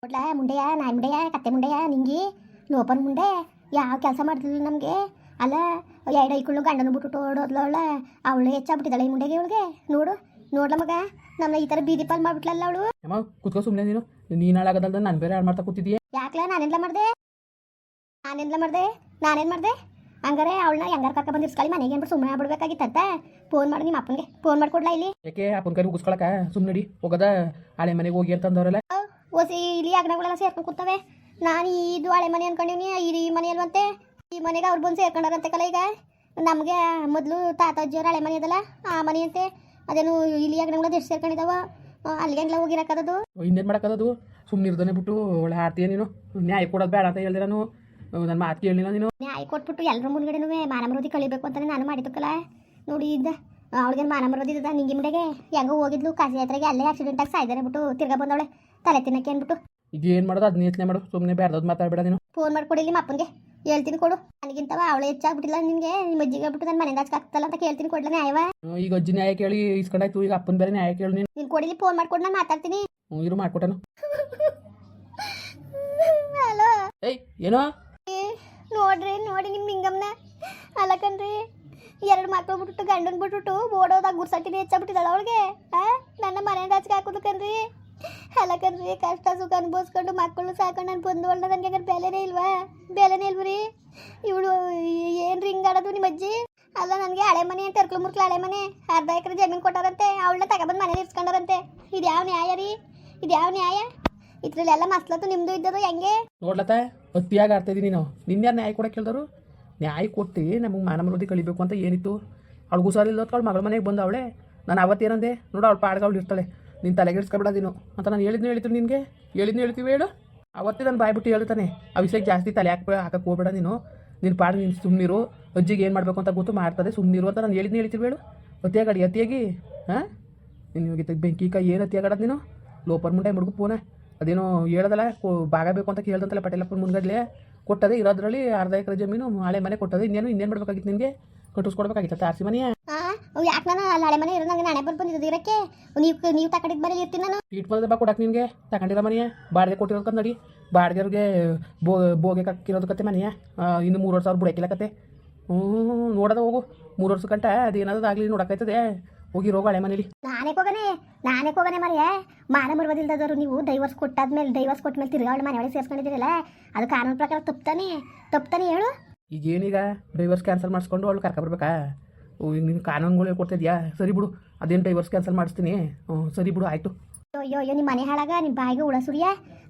ನೋಡ್ಲ ಮುಂಡೆಯ ನಾಯಿ ಮುಂಡೆಯ ಕತ್ತೆ ಮುಂಡೆಯ ನಿಂಗಿ ಲೋಪನ್ ಮುಂಡೆ ಯಾವ ಕೆಲಸ ಮಾಡ್ತಿದ್ಲು ನಮಗೆ ಅಲ್ಲ ಎರಡು ಐಕೊಳ್ಳು ಗಂಡನ ಬಿಟ್ಟು ಓಡೋದ್ಲವಳ ಅವಳು ಹೆಚ್ಚಾಗ್ಬಿಟ್ಟಿದ್ದಾಳೆ ಈ ಮುಂಡೆಗೆ ಇವಳಿಗೆ ನೋಡು ನೋಡ್ಲ ಮಗ ನಮ್ಮ ಈ ಥರ ಬೀದಿ ಪಾಲ್ ಮಾಡ್ಬಿಟ್ಲಲ್ಲ ಅವಳು. ಅಮ್ಮ ಕುತ್ಕೋ ಸುಮ್ಮನೆ ನೀನು ಹಾಳಾಗದಲ್ದ ನಾನು ಬೇರೆ ಹಾಳು ಮಾಡ್ತಾ ಕೂತಿದ್ದೀಯ. ಯಾಕ್ಲ ನಾನೆಲ್ಲ ಮಾಡಿದೆ ನಾನೇನು ಮಾಡಿದೆ ಹಂಗಾರೆ ಅವಳನ್ನ ಹೆಂಗಾರ ಕರ್ಕ ಬಂದು ಇರ್ಸ್ಕೊಳ್ಳಿ ಮನೆಗೆ ಅಂದ್ಬಿಟ್ಟು ಸುಮ್ಮನೆ ಆಗ್ಬಿಡ್ಬೇಕಾಗಿತ್ತಂತ ಫೋನ್ ಮಾಡಿ ನಿಮ್ಮ ಅಪ್ಪನಿಗೆ ಫೋನ್ ಮಾಡ್ಕೊಡ್ಲಾ ಇಲ್ಲಿ. ಯಾಕೆ ಅಪ್ಪನ ಕೈ ಉಗಿಸ್ಕೊಳಕ ಸುಮ್ಮನೆ ನಡಿ ಹೋಗದ ಹಳೆ ಮನೆಗೆ ಹೋಗಿ ಅಂತಂದವ್ರಲ್ಲ ಓಸಿ ಇಲ್ಲಿ ಅಗ್ನಗಳೆಲ್ಲ ಸೇರ್ಕೊಂಡು ಕೂತವೆ. ನಾನು ಇದು ಹಳೆ ಮನೆ ಅನ್ಕೊಂಡಿವ್ನಿ ಈ ಮನೆ ಅಲ್ವಂತೆ ಈ ಮನೆಗೆ ಅವ್ರು ಬಂದು ಸೇರ್ಕೊಂಡಾರಂತೆ ಕಲ. ಈಗ ನಮಗೆ ಮೊದಲು ತಾತ ಅಜ್ಜಿಯವ್ರ ಹಳೆ ಮನೆ ಅದಲ್ಲ ಆ ಮನೆ ಅಂತೆ ಅದೇನು ಇಲ್ಲಿ ಅಗ್ನಗಳ ಎಷ್ಟು ಸೇರ್ಕೊಂಡಿದ್ದಾವ ಅಲ್ಲಿಗೆ ಹಂಗೆಲ್ಲ ಹೋಗಿರಕ್ಕದದು. ಇನ್ನೇನು ಮಾಡೋಕ್ಕದದು ಸುಮ್ಮನೆ ಇರ್ದಾನೆ ಬಿಟ್ಟು ಒಳ್ಳೆ ಆಡ್ತೀಯ ನೀನು. ನ್ಯಾಯ ಕೊಡೋದು ಬೇಡ ಅಂತ ಹೇಳ್ದೆ ನಾನು ನನ್ನ ಮಾತು ಕೇಳಲಿಲ್ಲ ನೀನು. ನ್ಯಾಯ ಕೊಟ್ಬಿಟ್ಟು ಎಲ್ಲರ ಮುಂದ್ಗಡೆನೂ ಮಾನಮರೋಧಿ ಕಳಿಬೇಕು ಅಂತಾನೆ ನಾನು ಮಾಡಿದ್ದಕ್ಕಲ್ಲ. ನೋಡಿ ಇದ್ದ ಅವಳಿಗೇನು ಮಾನಮರೋಧಿ ಇದ್ದ ನಿಂಗಿ ಮುಂಡೆಗೆ ಹೆಂಗೋ ಹೋಗಿದ್ಲು ಕಾಶಿ ಯಾತ್ರೆಗೆ ಅಲ್ಲೇ ಆಕ್ಸಿಡೆಂಟಾಗಿ ಸಾಯ್ದಾನೆ ಬಿಟ್ಟು ತಿರ್ಗಾ ಬಂದವಳೆ ತಲೆ ತಿನ್ನಕ್ಕೆ ಅಂದ್ಬಿಟ್ಟು. ಈಗ ಏನು ಮಾಡೋದು ಅದನ್ನ ಯೋಚನೆ ಮಾಡು ಸುಮ್ಮನೆ ಬೇಡದ್ ಮಾತಾಡಬೇಡ ನೀನು. ಫೋನ್ ಮಾಡ್ಕೊಡಿ ನಿಮ್ಮ ಅಪ್ಪನಿಗೆ ಹೇಳ್ತೀನಿ ಕೊಡು. ನನಗಿಂತವ ಅವಳು ಹೆಚ್ಚಾಗ್ಬಿಟ್ಟಿಲ್ಲ ನಿನಗೆ ನಿಮ್ಮ ಅಜ್ಜಿಗೆ ಬಿಟ್ಟು ನನ್ನ ಮನೆಯಿಂದ ಆಗ್ತಲ್ಲ ಅಂತ ಕೇಳ್ತೀನಿ ಕೊಡ್ಲ ನ್ಯಾಯವ. ಈಗ ಅಜ್ಜಿ ನ್ಯಾಯ ಕೇಳಿ ಇಸ್ಕೊಂಡಾಯ್ತು ಈಗ ಅಪ್ಪನ ಬೇರೆ ನ್ಯಾಯ ಕೇಳಿ ನೀನು ಕೊಡಿಲಿ ಫೋನ್ ಮಾಡ್ಕೊಂಡು ನಾನು ಮಾತಾಡ್ತೀನಿ. ಇರು ಮಾಡ್ಕೊಟ್ಟನು. ಹಲೋ ಏಯ್ ಏನೋ ನೋಡ್ರಿ ನೋಡಿ ನಿಮ್ಮ ಹಿಂಗಮ್ನ ಅಲ್ಲಕನ್ರಿ ಎರಡು ಮಕ್ಳು ಬಿಟ್ಬಿಟ್ಟು ಗಂಡನ್ ಬಿಟ್ಬಿಟ್ಟು ಓಡೋದಾಗ ಗುರ್ಸಟ್ಟಿನ ಹೆಚ್ಚಾಗ್ಬಿಟ್ಟಿದ್ದಾಳೆ ಅವಳಿಗೆ. ನನ್ನ ಮನೆಯಿಂದ ಹಚ್ಗೆ ಹಾಕೋದು ಕನ್ರಿ ಅಲ್ಲಕನ್ರಿ ಕಷ್ಟ ಸುಖ ಅನ್ಭವಿಸ್ಕೊಂಡು ಮಕ್ಕಳು ಸಾಕೊಂಡು ನಾನು ಬಂದವಳ ನನಗೆ ಬೆಲೆನೇ ಇಲ್ವರಿ. ಇವಳು ಏನು ರಿಂಗ್ ಆಡೋದು ನಿಮ್ಮ ಅಜ್ಜಿ ಅಲ್ಲ ನನಗೆ ಹಳೆ ಮನೆ ಅಂತ ಎರ್ಕಲು ಮುರ್ಕಲು ಹಳೆ ಮನೆ ಅರ್ಧ ಎಕರೆ ಜಮೀನು ಕೊಟ್ಟಾರಂತೆ ಅವಳನ್ನ ತಗೊಬಂದು ಮನೇಲಿ ಇರ್ಸ್ಕೊಂಡಾರಂತೆ. ಇದು ಯಾವ ನ್ಯಾಯ ರೀ ಇದು ಯಾವ ನ್ಯಾಯ? ಇದ್ರಲ್ಲೆಲ್ಲ ಮಸ್ಲತ್ತು ನಿಮ್ಮದು ಇದ್ದದು ಹೆಂಗೆ ನೋಡ್ಲತ್ತ ಅತ್ತಿಯಾಗಿ ಆಡ್ತಾಯಿದ್ದೀನಿ ನೀನು ನಿನ್ಯಾರು ನ್ಯಾಯ ಕೊಡೋಕೆ ಕೇಳಿದವರು ನ್ಯಾಯ ಕೊಟ್ಟು ನಮಗೆ ಮಾನಮರೋಧಿ ಕಳಿಬೇಕು ಅಂತ ಏನಿತ್ತು. ಅವಳು ಗುಸಾಲಿಲ್ಲ ಅವಳು ಮಗಳ ಮನೆಗೆ ಬಂದು ಅವಳೆ ನಾನು ಅವತ್ತೇನಂದೆ ನೋಡು ಅವಳು ಪಾಡ್ಗೆ ಅವಳು ಇರ್ತಾಳೆ ನೀನು ತಲೆಗೆಡ್ಸ್ಕೊಬಿಡೋದಿನು ಅಂತ ನಾನು ಹೇಳಿದ್ನು ನಿನಗೆ ಹೇಳ್ತೀವಿ ಹೇಳು. ಅವತ್ತೇ ನಾನು ಬಾಯ್ಬಿಟ್ಟು ಹೇಳ್ತಾನೆ ಆ ವಿಷಯಕ್ಕೆ ಜಾಸ್ತಿ ತಲೆ ಹಾಕಕ್ಕೆ ಹೋಗ್ಬೇಡ ನೀನು ನಿನ್ನ ಪಾಡು ನೀನು ಸುಮ್ಮನಿರು ಅಜ್ಜಿಗೆ ಏನು ಮಾಡಬೇಕು ಅಂತ ಗೊತ್ತು ಮಾಡ್ತದೆ ಸುಮ್ಮನಿರು ಅಂತ ನಾನು ಹೇಳ್ತೀವಿ ಹೇಳು. ಅತಿಯಾಗಿ ಹಾಂ ನಿನಗೆ ಬೆಂಕಿ ಏನು ಅತಿಯಾಗಡೋದು ನೀನು ಲೋಪರ್ ಮುಂಡೆ ಮುಡುಗು ಪೂನ ಅದೇನೋ ಹೇಳೋದಲ್ಲ ಭಾಗ ಬೇಕು ಅಂತ ಕೇಳ್ದಂತಲ್ಲ ಪಟೇಲಪ್ಪನ ಮುಂದ್ಗಡ್ಲೆ ಕೊಟ್ಟದೆ ಇರೋದ್ರಲ್ಲಿ ಅರ್ಧ ಎಕರೆ ಜಮೀನು ಹಳೆ ಮನೆ ಕೊಟ್ಟದೆ ಇನ್ನೇನು ಮಾಡಬೇಕಾಗಿತ್ತು ನಿನಗೆ ಕಟ್ಟಿಸ್ಕೊಡ್ಬೇಕಾಗಿತ್ತು ತಾರಸಿ ಮನೆಯ. ಯಾಕೆ ನಾನು ಅಲ್ಲಿ ಹಳೆ ಮನೆ ಇರೋ ನನಗೆ ನಾನೇ ಬಂದಿದ್ದು ಇರೋಕ್ಕೆ ನೀವು ತಗೊಂಡಿದ್ದು ಬರೀ ಇರ್ತೀನಿ ನಾನು ಟ್ರೀಟ್ ಮಾಡಿದ್ರೆ ಬಾ ಕೊಡಕ್ಕೆ ನಿನಗೆ ತಗೊಂಡಿರೋ ಮನೆಯ ಬಾಡಿಗೆ ಕೊಟ್ಟಿರೋದು ನಡಿ ಬಾಡಿಗೆವ್ರಿಗೆ ಬೋಗೆ ಕಕ್ಕಿರೋದು ಕತೆ ಮನೆಯ ಇನ್ನು 3,000 ಬುಡಕಿಲ್ಲ ಕತೆ. ನೋಡೋದ ಹೋಗು 3 ವರ್ಷ ಗಂಟ ಅದೇನಾದಾಗಲಿ ನೋಡೋಕ್ಕಾಯ್ತದೆ ಹೋಗಿ ರೋಗ ಹಳೆ ಮನೇಲಿ. ನಾನೇ ಹೋಗನೆ ಮರೆಯ ಮಾನ ಮರುವುದಿಲ್ಲದವರು ನೀವು ಡೈವರ್ಸ್ ಕೊಟ್ಮೇಲೆ ತಿರ್ಗಾ ಅವಳು ಮನೆ ಒಳಗೆ ಸೇರ್ಸ್ಕೊಂಡಿದ್ದೀರಲ್ಲ ಅದು ಕಾನೂನು ಪ್ರಕಾರ ತಪ್ತಾನೆ ಹೇಳು. ಈಗೇನೀಗ ಡೈವರ್ಸ್ ಕ್ಯಾನ್ಸಲ್ ಮಾಡಿಸ್ಕೊಂಡು ಅವಳು ಕರ್ಕೊಬರ್ಬೇಕಾ? ಈಗ ನೀನು ಕಾನೂನುಗಳು ಹೇಳ್ಕೊಡ್ತಿದ್ಯಾ ಸರಿ ಬಿಡು ಅದೇನು ಡೈವರ್ಸ್ ಕ್ಯಾನ್ಸಲ್ ಮಾಡಿಸ್ತೀನಿ ಸರಿ ಬಿಡು ಆಯಿತು. ಅಯ್ಯೋ ನಿಮ್ಮ ಮನೆ ಹಾಳಾಗ ನಿಮ್ಮ ಬಾಯಿಗೆ ಉಳ ಸುರಿಯ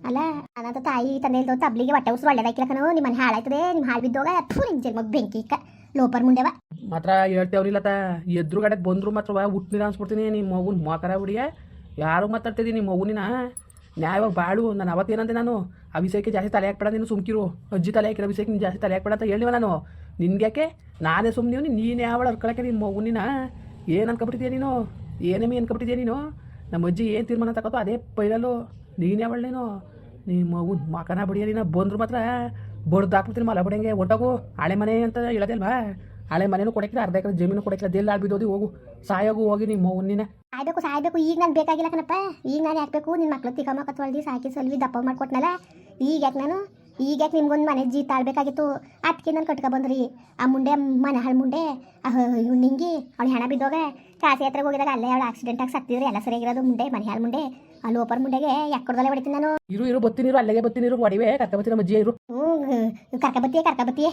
ಅಲ್ಲ ಅನಂತ ತಾಯಿ ತಂದೆ ಇಲ್ದೋ ತಬ್ಲಿಗೆ ಹೊಟ್ಟೆ ಉಸಿರು ಒಳ್ಳೆದಾಕಿಲ್ಲ ಕಣೋ ನಿಮ್ಮ ಮನೆ ಹಾಳಾಯ್ತದೆ ನಿಮ್ಮ ಹಾಳು ಬಿದ್ದೋಗ ಅಥೂ ನಿಮ್ಮ ಜನ್ಮಕ್ಕೆ ಬೆಂಕಿ ಲೋಪರ್ ಮುಂಡೆವ ಮಾತ್ರ ಹೇಳ್ತೇವ್ರಿಲ್ಲತ್ತ ಎದುರುಗಡೆಗೆ ಬಂದರು ಮಾತ್ರ ಹುಟ್ಟಿಲ್ಲ ಅನ್ಸ್ಬಿಡ್ತೀನಿ ನಿಮ್ಮ ಮಗುನ ಮೋಕರ ಬಿಡಿಯ ಯಾರು ಮಾತಾಡ್ತಿದ್ದೀನಿ ನಿಮ್ಮ ಮಗುನಿನ ನ್ಯಾಯವಾಗಿ ಬಾಳು. ನಾನು ಅವತ್ತೇನಂತೆ ನಾನು ಆ ವಿಷಯಕ್ಕೆ ಜಾಸ್ತಿ ತಲೆ ಹಾಕ್ಬೇಡ ನೀನು ಸುಮ್ಕಿರು ಅಜ್ಜಿ ತಲೆ ಹಾಕಿರೋ ವಿಷಯಕ್ಕೆ ನೀನು ಜಾಸ್ತಿ ತಲೆ ಹಾಕ್ಬೇಡ ಅಂತ ಹೇಳಿವ ನಾನು ನಿನ್ಗೆ ಯಾಕೆ ನಾನೇ ಸುಮ್ಮನೆ ನೀನು ಯಾವಳು ಅರ್ಕೊಳಕ್ಕೆ ನಿಮ್ಮ ಮಗುನಿನ ಏನು ಅನ್ಕೊಬಿಟ್ಟಿದ್ಯಾ ನೀನು ಏನೇಮಿ ಅನ್ಕೊಬಿಟ್ಟಿದ್ಯಾ ನೀನು ನಮ್ಮ ಅಜ್ಜಿ ಏನು ತೀರ್ಮಾನ ತಗೋತೋ ಅದೇ ಪೈಲಲ್ಲೂ ನೀನು ಯಾವಳೇನು ನಿಮ್ಮ ಮಗು ಮಕನ ಬಡಿಯ ನೀನು ಬಂದರು ಮಾತ್ರ ಬಡ್ದು ಹಾಕ್ಬಿಡ್ತೀನಿ ಮಲ ಬಡಿಯಂಗೆ ಒಟ್ಟೋಗು ಹಳೆ ಮನೆ ಅಂತ ಹೇಳೋದಿಲ್ವಾ ಹಳೆ ಮನೆಯೂ ಕೊಡಕ್ಕಿಲ್ಲ ಅರ್ಧ ಎಕರೆ ಜಮೀನು ಕೊಡಕ್ಕಿಲ್ಲ ಅದೆಲ್ಲ ಆಡ್ಬಿದ್ದೋದಿ ಹೋಗು ಸಾಯೋಗು ಹೋಗಿ ನಿಮ್ಮ ಮಗುನಿನ ಸಾಯ್ಬೇಕು ಈಗ ನಾನು ಬೇಕಾಗಿಲ್ಲ ಕಣಪ್ಪ ಈಗ ನಾನು ಯಾಕಬೇಕು ನಿನ್ನ ಮಕ್ಳು ತಿಕ್ಕಮ್ಮ ತೊಳ್ದು ಸಾಕಿ ಸಲ್ವಿ ದಪ್ಪ ಮಾಡ್ಕೊಟ್ನಲ್ಲ ಈಗ ಯಾಕೆ ನಿಮ್ಗೊಂದು ಮನೆ ಜೀತ ಆಡಬೇಕಾಗಿತ್ತು ಅದಕ್ಕೆ ನಾನು ಕಟ್ಕೊಬಂದ್ರಿ ಆ ಮುಂಡೆ ಮನೆ ಹಾಳು ಮುಂಡೆ ನಿಂಗಿ ಅವಳು ಹೆಣ ಬಿದ್ದೋಗ ಕಾಸಿ ಹತ್ರಕ್ಕೆ ಹೋಗಿದಾಗ ಅಲ್ಲೇ ಅವಳು ಆಕ್ಸಿಡೆಂಟಾಗಿ ಸತ್ತಿದ್ರೆ ಎಲ್ಲ ಸರಿಯಾಗಿರೋದು ಮುಂಡೆ ಮನೆ ಹಾಳು ಮುಂಡೆ ಆ ಲೋಪರ್ ಮುಂಡೆಗೆ ಯಾಕೊಡ್ದಲ್ಲೇ ಹೊಡಿತೀನಿ ನಾನು. ಇರು ಬತ್ತೀನಿರು ಅಲ್ಲಿಗೆ ಬತ್ತೀನಿರು ಒಡಿವೆ ಕರ್ಕೊಬತ್ತೀನಿ ನಮ್ಮ ಅಜ್ಜಿ ಇರು ಕರ್ಕಬತ್ತೀಯ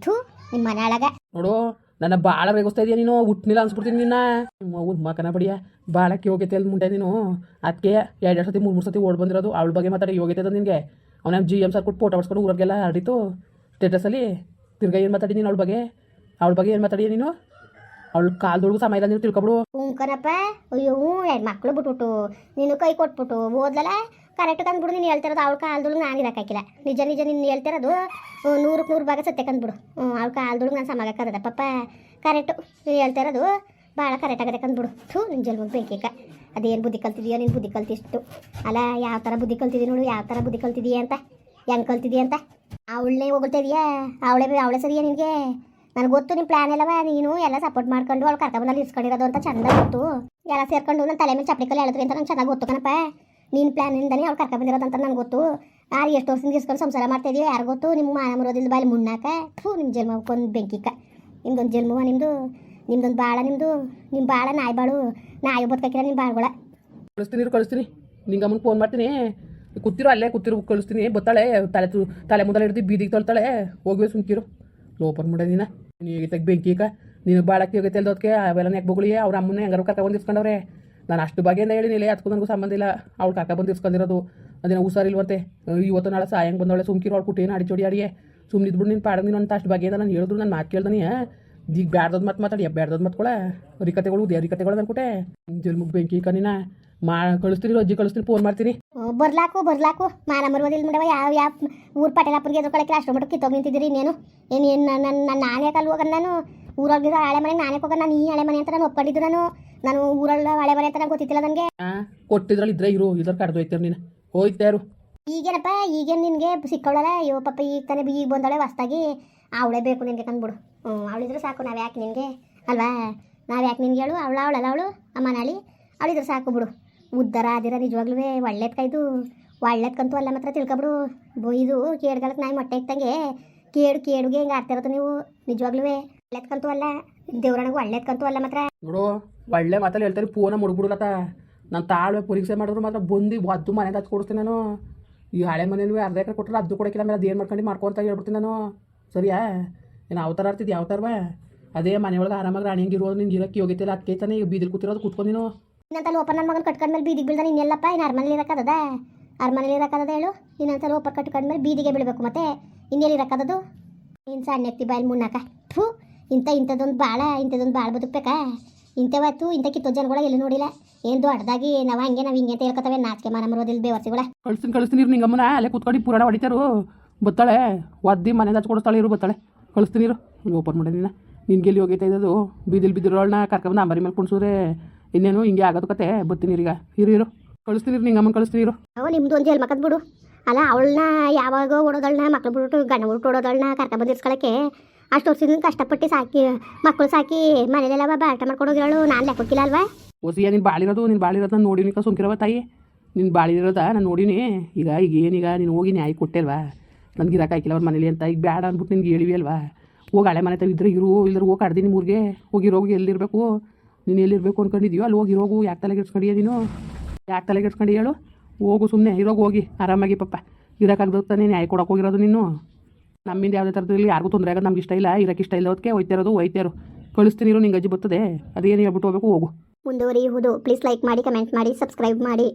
ಥೂ ನಿಮ್ಮ ಮನೆ ಹಾಳಾಗ ನೋಡು ನನ್ನ ಭಾಳ ರೇಗಿಸ್ತಾ ಇದೆಯಾ ನೀನು ಹುಟ್ಟಿಲ್ಲ ಅನ್ಸ್ಬಿಡ್ತೀನಿ ನಿನ್ನ ಮಗು ಮಕನ ಬಡಿಯ ಭಾಳಕ್ಕೆ ಯೋಗ್ಯತೆ ಅಲ್ಲಿ ಮುಂಡೆ ನೀನು ಅದಕ್ಕೆ 2 ಸತಿ 3 ಸತಿ ಓಡ್ ಬಂದಿರೋದು ಅವಳ ಬಗ್ಗೆ ಮಾತಾಡಿ ಯೋಗ್ಯತೆ ಅದ ನಿನಗೆ ಅವನ GM ಸರ್ ಕೊಟ್ಟು ಫೋಟೋ ಹೊಡ್ಸ್ಕೊಂಡು ಊರಿಗೆಲ್ಲ ಹರಡಿತು ಸ್ಟೇಟಸಲ್ಲಿ ತಿರ್ಗಾ ಏನು ಮಾತಾಡಿ ನೀನು ಅವಳ ಬಗ್ಗೆ ಏನು ಮಾತಾಡಿಯ ನೀನು ಅವಳು ಕಾಲ್ದೊಳಗು ಸಮಯ ಇಲ್ಲ ನೀನು ತಿಳ್ಕೊಬಿಡು. ಕಣಪ್ಪ ಅಯ್ಯೋ ಮಕ್ಕಳು ಬಿಟ್ಬಿಟ್ಟು ನೀನು ಕೈ ಕೊಟ್ಬಿಟ್ಟು ಓದ್ಲಲ್ಲ ಕರೆಕ್ಟ್ ಕಂದ್ಬಿಡು ನೀನು ಹೇಳ್ತಿರೋದು ಅವಳ ಕಾಲ್ದೊಳಗೆ ನಾನು ಇರೋಕ್ಕಾಗಿಲ್ಲ ನಿಜ ನೀನು ಹೇಳ್ತಿರೋದು 100 ಭಾಗ ಸತ್ಯ ಕಂದ್ಬಿಡು ಅವಳ ಕಾಲ್ದೊಳಗೆ ನಾನು ಸಮಾಗಕ್ಕದ ಪಪ್ಪ ಕರೆಕ್ಟು ನೀನು ಹೇಳ್ತಿರೋದು ಭಾಳ ಕರೆಕ್ಟ್ ಆಗದೆ ಕಂದ್ಬಿಡು ಥೂ ನಿನ್ನ ಜಲ್ಮಗೆ ಬೇಕೀಗ ಅದೇನು ಬುದ್ಧಿ ಕಲ್ತಿದೆಯೋ ನೀನು ಬುದ್ಧಿ ಕಲ್ತಿಷ್ಟು ಅಲ್ಲ ಯಾವ ಥರ ಬುದ್ಧಿ ಕಲ್ತಿದ್ದೀಯ ನೋಡು ಯಾವ ಥರ ಬುದ್ಧಿ ಕಲ್ತಿದೀಯ ಅಂತ ಹೆಂಗೆ ಕಲ್ತಿದೀಯ ಅಂತ ಅವಳನ್ನೇ ಹೋಗ್ತಾ ಇದೆಯಾ ಅವಳೇ ಸರಿಯಾ ನಿನಗೆ ನನಗೆ ಗೊತ್ತು ನಿಮ್ಮ ಪ್ಲಾನ್ ಎಲ್ಲವ ನೀನು ಎಲ್ಲ ಸಪೋರ್ಟ್ ಮಾಡ್ಕೊಂಡು ಅವಳು ಕರ್ಕೊಂಬಂದಲ್ಲಿ ಇಸ್ಕೊಂಡಿರೋದು ಅಂತ ಚಂದ ಗೊತ್ತು ಎಲ್ಲ ಸೇರ್ಕೊಂಡು ನನ್ನ ತಲೆ ಮೇಲೆ ಚಪ್ಪಲಿ ಕಲ್ಲು ಹೇಳಿದ್ರಿ ಅಂತ ನಂಗೆ ಚೆನ್ನಾಗಿ ಗೊತ್ತು ಕಣಪ್ಪ ನಿನ್ನ ಪ್ಲ್ಯಾನಿಂದನೇ ಅವ್ಳು ಕರ್ಕೊಂಡ್ಬಂದಿರೋದಂತ ನನಗೆ ಗೊತ್ತು. ಯಾರು ಎಷ್ಟು ವರ್ಷದಿಂದ ಇಸ್ಕೊಂಡು ಸಂಸಾರ ಮಾಡ್ತಾಯಿದ್ದೀವಿ ಯಾರು ಗೊತ್ತು. ನಿಮ್ಮ ಮಾನ ಮರೋದಿಲ್ಲ ಬಾಯಲ್ಲಿ ಮುಣ್ಣಾಕ ನಿಮ್ಮ ಜನ್ಮಕ್ಕೊಂದು ಬೆಂಕಿಕ್ಕ. ನಿಮ್ದೊಂದು ಜನ್ಮವ ನಿಮ್ದೊಂದು ಬಾಳ ನಿಮ್ಮ ಬಾಳ ನಾಯಿ ಬಾಳು ನಾಯಿ ಬದುಕಿಲ್ಲ ನಿಮ್ಮ ಬಾಳ್ಗಳ. ಕಳಿಸ್ತೀನಿ ನಿಂಗೆ ಅಮ್ಮನ ಫೋನ್ ಮಾಡ್ತೀನಿ. ಕೂತಿರೋ ಅಲ್ಲೇ ಕಳಿಸ್ತೀನಿ. ಬತ್ತಾಳೆ ತಲೆ ಮುಂದಲ್ಲ ಹಿಡ್ದು ಬೀದಿಗೆ ತೊಳ್ತಾಳೆ. ಹೋಗಿ ಸುಮ್ಕಿರು ಲೋಪರ್ ಮುಡ ನೀನು ಹೇಗಿತ್ತಾಗ ಬೆಂಕಿಕ ನೀನು ಬಾಳಕ್ಕೆ ಹೋಗೈತೆ ಅಲ್ದೋದಕ್ಕೆ ಅವೆಲ್ಲ ನೆಕ್ ಬೊಗಳಿ ಅವ್ರ ಅಮ್ಮನ ಹೆಂಗಾರು ಕರ್ಕೊಂಡ್ಬಂದು ಇಸ್ಕೊಂಡವ್ರೆ. ನಾನು ಅಷ್ಟು ಬಗೆಯಿಂದ ಹೇಳಿನಿಲ್ಲ, ಅದಕ್ಕೂ ನನಗೂ ಸಂಬಂಧ ಇಲ್ಲ. ಅವ್ಳು ಕರ್ಕೊಂಡ್ಬಂದು ಇಸ್ಕೊಂಡಿರೋದು ಅದೇನೋ ಹುಷಾರಿಲ್ವಂತೆ. ಇವತ್ತು ನಾಳೆ ಸಾಯಂಗೆ ಬಂದವಳೆ. ಸುಮ್ಕಿರು ಅವ್ಳು ಕುಟೇನು ಅಡಿಚೋಡಿ ಅಡಿಗೆ ಸುಮ್ಮನಿದ್ಬಿಡು. ನೀನು ಪಾಡ ನೀನು ಅಂತ ಅಷ್ಟು ಬಗೆಯಿಂದ ನಾನು ಹೇಳಿದ್ರು ನಾನು ಮಾತು ಕೇಳ್ದಾನೆ. ಈಗ ಬ್ಯಾಡ್ದದ್ ಮಾತಾಡಿ ಬ್ಯಾಡ್ದದ್ ಮಾತುಗಳ ಅರಿಕತೆಗಳು ದೇವರಿಕತೆಗಳು ಅನ್ಕೊಟ್ಟೆ. ಜಲ್ಮುಗ್ ಬೆಂಕಿ ಕನಿನ ಕಳಿಸ್ತೀನಿ, ಅಜ್ಜಿ ಕಳಿಸ್ತೀನಿ, ಫೋನ್ ಮಾಡ್ತೀನಿ. ಬರ್ಲಾಕು ಮಾನ ಮರುವುದಿಲ್ಲ ಮೇಡವ. ಯಾವ ಊರು ಪಟೇಲಪ್ಪನಿಗೆ ಎದುರ್ಕೊಳ್ಳೋಕೆ ಅಷ್ಟು ಮಟ್ಟಕ್ಕೆ ಕಿತ್ತೋಗಿ ನಿಂತಿದ್ದೀರಿ. ಇನ್ನೇನು ನನ್ನ ನಾನೇ ಕಲ್ಲು ಹೋಗೋಣ. ನಾನು ಊರೊಳಗಿರೋ ಹಳೆ ಮನೆ ನಾನೇ ಹೋಗೋಣ. ನಾನು ಈ ಹಳೆ ಮನೆ ಅಂತ ನಾನು ಒಪ್ಕೊಂಡಿದ್ದು. ನಾನು ಊರೊಳ ಹಳೆ ಮನೆ ಅಂತ ನಂಗೆ ಗೊತ್ತಿತ್ತಿಲ್ಲ ನನಗೆ. ಕೊಟ್ಟಿದ್ರಲ್ಲಿ ಇದ್ರೆ ಇರು, ಇದ್ರ ಕಡ್ದೋಯ್ತಾರೆ ನೀನು ಹೋಯ್ತಾರು. ಈಗೇನಪ್ಪ ಈಗೇನು ನಿನಗೆ ಸಿಕ್ಕವಳಲ್ಲ. ಅಯ್ಯೋ ಪಾಪ ಈಗ ತಾನೇ ಈಗ ಬಂದವಳೆ ಹೊಸ್ದಾಗಿ. ಅವಳೇ ಬೇಕು ನಿನಗೆ ತಂದ್ಬಿಡು. ಅವಳಿದ್ರೆ ಸಾಕು. ನಾವು ಯಾಕೆ ನಿನಗೆ ಅಲ್ವಾ? ನಾವು ಯಾಕೆ ನಿನ್ಗೆ ಹೇಳು? ಅವಳಲ್ಲ ಅವಳು ಅಮ್ಮನಾಳಿ. ಅವಳಿದ್ರೆ ಸಾಕು ಬಿಡು. ಉದ್ಧಾರ ಆದಿರ ನಿಜವಾಗ್ಲೂ ಒಳ್ಳೇದು ಕೈದು ಒಳ್ಳೇದ್ಕಂತೂ ಅಲ್ಲ ಮಾತ್ರ ತಿಳ್ಕೊಬಿಡು. ಇದು ಕೇಡ್ಗಾಲಕ್ಕೆ ನಾಯಿ ಮೊಟ್ಟೆ ಇತ್ತಂಗೆ ಕೇಡುಗೆ ಹಿಂಗೆ ಆಡ್ತಿರೋದು ನೀವು. ನಿಜವಾಗ್ಲೂ ಒಳ್ಳೇದ್ಕಂತೂ ಅಲ್ಲ, ದೇವ್ರಣಗೂ ಒಳ್ಳೇದ್ಕಂತೂ ಅಲ್ಲ ಮಾತ್ರ. ನೋಡು ಒಳ್ಳೆ ಮಾತಲ್ಲಿ ಹೇಳ್ತಾರೆ. ಫೋನ ಮುಡ್ಬಿಡುಲತ್ತ. ನಾನು ತಾಳ್ವೆ ಪರೀಕ್ಷೆ ಮಾಡಿದ್ರು ಮಾತ್ರ ಬಂದು ಅದು ಮನೆಗೆ ಹಚ್ಕೊಡ್ತೀನಿ ನಾನು. ಈ ಹಳೆ ಮನೇನು ಅರ್ಧ ಎಕರೆ ಕೊಟ್ಟರೆ ಅದು ಕೊಡೋಕ್ಕಿಲ್ಲ. ಆಮೇಲೆ ಅದೇನು ಮಾಡ್ಕೊಂಡು ಅಂತ ಹೇಳ್ಬಿಡ್ತೀನಿ ನಾನು. ಸರಿಯಾ? ಏನು ಯಾವ ಥರ ಆಡ್ತಿದ್ದು ಯಾವ ಥರವ? ಅದೇ ಮನೆಯೊಳಗೆ ಆರಾಮಾಗಿ ರಾಣಿ ಹಂಗಿರೋದು ನಿನ್ಗೆ ಇರೋಕ್ಕೆ ಹೋಗಿತ್ತಿಲ್ಲ. ಅದಕ್ಕೆ ತಾನೇ ಈಗ ಬೀದಿಲಿ ಕೂತಿರೋದು ಕೂತ್ಕೊಂಡು ನೀನು. ಇನ್ನಂತ ಲೋಪ ನನ್ನ ಮಗನ ಕಟ್ಕೊಂಡ್ಮೇಲೆ ಬೀದಿಗೆ ಬೀಳ್ದ ಇನ್ನೆಲ್ಲಪ್ಪ. ಇನ್ನು ಅರಮನೇಲಿ ಇರೋಕ್ಕದ ಹೇಳು. ಇನ್ನೊಂದು ಲೋಪ ಕಟ್ಕೊಂಡ್ಮೇಲೆ ಬೀದಿಗೆ ಬೀಳಬೇಕು. ಮತ್ತೆ ಇನ್ನೆಲ್ಲಿ ಇರೋಕ್ಕದದು? ಇನ್ನು ಸಣ್ಣ ಎತ್ತಿ ಬಾಯಲ್ಲಿ ಮುನ್ನಾಕ ಥೂ. ಇಂಥದ್ದೊಂದು ಭಾಳ ಬದುಕಬೇಕಾ? ಇಂಥವತ್ತು ಇಂಥ ಕಿತ್ತೋ ಜನಗಳ ಎಲ್ಲೂ ನೋಡಿಲ್ಲ. ಏನು ದೊಡ್ಡದಾಗಿ ನಾವು ಹಿಂಗೆ ಅಂತ ಹೇಳ್ಕೊತವೆ. ನಾಚಿಕೆ ಮಾನ ಮರೋದಿಲ್ಲ ಬೇವರ್ಸಿಗಳ. ಕಳಿಸ್ತೀನಿ ಇರು. ನಿಂಗಮ್ಮನ ಅಲ್ಲೇ ಕೂತ್ಕೊಂಡು ಪುರಾಣ ಹೊಡಿತಾರು. ಬತ್ತಾಳೆ ಒದ್ದಿ ಮನೆಗೆ ಹಚ್ಕೊಡಿಸ್ತಾಳೆ. ಇರು ಬತ್ತಾಳೆ. ಕಳಿಸ್ತೀನಿ ಇರು. ಓಪನ್ ಮಾಡಿ ನಿನ್ಗೆ ಎಲ್ಲಿ ಹೋಗೈತೆ ಇದ್ದದು? ಬಿದ್ದಿರೋಳನ್ನ ಕರ್ಕೊಂಡು ನಂಬರಿ ಮೇಲೆ ಕುಣಿಸಿದ್ರೆ ಇನ್ನೇನು ಹಿಂಗೆ ಆಗೋದು ಕತೆ. ಬರ್ತೀನಿ ಈಗ. ಇರು ಕಳಿಸ್ತೀನಿ ಇರು. ನಿಂಗಮ್ಮನ ಕಳಿಸ್ತೀನಿ ಇರು. ನಿಮ್ಮದು ಒಂದು ಜಲ್ ಮಕ್ಕದ್ ಬಿಡು. ಅಲ್ಲ ಅವಳನ್ನ ಯಾವಾಗ ಓಡೋದಳನ್ನ ಮಕ್ಳು ಬಿಟ್ಟು ಗಂಡ ಬಿಟ್ಟು ಓಡೋದಳನ್ನ ಕರ್ಕೊಂಡ್ಬಂದು ಇರ್ಸ್ಕೊಳಕ್ಕೆ ಅಷ್ಟು ವರ್ಷದಿಂದ ಕಷ್ಟಪಟ್ಟು ಮಕ್ಕಳು ಸಾಕಿ ಮನೇಲೆಲ್ಲ ಬಾಟ ಮಾಡ್ಕೊಡೋಗಿರೋಳು ನಾನು ಲೆಕ್ಕಿಲ್ಲ ಅಲ್ವಾ? ಹೊಸಿಯ ನೀನು ಬಾಳಿರೋದು ನಾನು ನೋಡಿನಿ. ಸುಮ್ಕಿರವ ತಾಯಿ, ನೀನು ಬಾಳಿರೋದ ನಾನು ನೋಡಿನಿ. ಈಗ ಏನೀಗ ನೀನು ಹೋಗಿ ನ್ಯಾಯ ಕೊಟ್ಟೆ ಅಲ್ವಾ? ನನಗೆ ಇರೋಕ್ಕಾಗಿಲ್ಲ ಅವ್ರ ಮನೇಲಿ ಅಂತ. ಈಗ ಬೇಡ ಅಂದ್ಬಿಟ್ಟು ನಿನ್ಗೆ ಹೇಳಿವಿ ಅಲ್ವಾ? ಹೋಗಿ ಹಳೆ ಮನೆ ಇದ್ರೆ ಇರು, ಇಲ್ಲದ್ರೆ ಹೋಗಿ ಕಡ್ದೀನಿ ಊರಿಗೆ. ಹೋಗಿ ಎಲ್ಲಿರಬೇಕು ನೀನು? ಎಲ್ಲಿರಬೇಕು ಅಂದ್ಕೊಂಡಿದ್ಯೋ ಅಲ್ಲಿ ಹೋಗಿ ಯಾಕೆ ತಲೆಗೆಡ್ಸ್ಕೊಂಡಿಯ ನೀನು? ಯಾಕೆ ತಲೆಗೆಡ್ಸ್ಕೊಂಡು ಹೇಳು? ಹೋಗು ಸುಮ್ಮನೆ ಹೋಗಿ ಆರಾಮಾಗಿ ಪಪ್ಪ. ಇರೋಕ್ಕಾಗ್ದಾನೆ ನ್ಯಾಯ ಕೊಡೋಕೆ ಹೋಗಿರೋದು ನೀನು. ನಮ್ಮಿಂದ ಯಾವುದೇ ಥರದಲ್ಲಿ ಯಾರಿಗೂ ತೊಂದರೆ ಆಗೋದು ನಮ್ಗೆ ಇಷ್ಟ ಇಲ್ಲ. ಇರೋಕ್ಕೆ ಇಷ್ಟ ಇಲ್ಲ. ಅದಕ್ಕೆ ಹೋಯ್ತಾರು. ಕಳಿಸ್ತೀನಿ ಇರು. ನಿಂಗೆ ಅಜ್ಜಿ ಬರ್ತದೆ. ಅದೇನು ಹೇಳ್ಬಿಟ್ಟು ಹೋಗಬೇಕು. ಹೋಗು. ಮುಂದುವರಿಯುವುದು. ಪ್ಲೀಸ್ ಲೈಕ್ ಮಾಡಿ, ಕಮೆಂಟ್ ಮಾಡಿ, ಸಬ್ಸ್ಕ್ರೈಬ್ ಮಾಡಿ.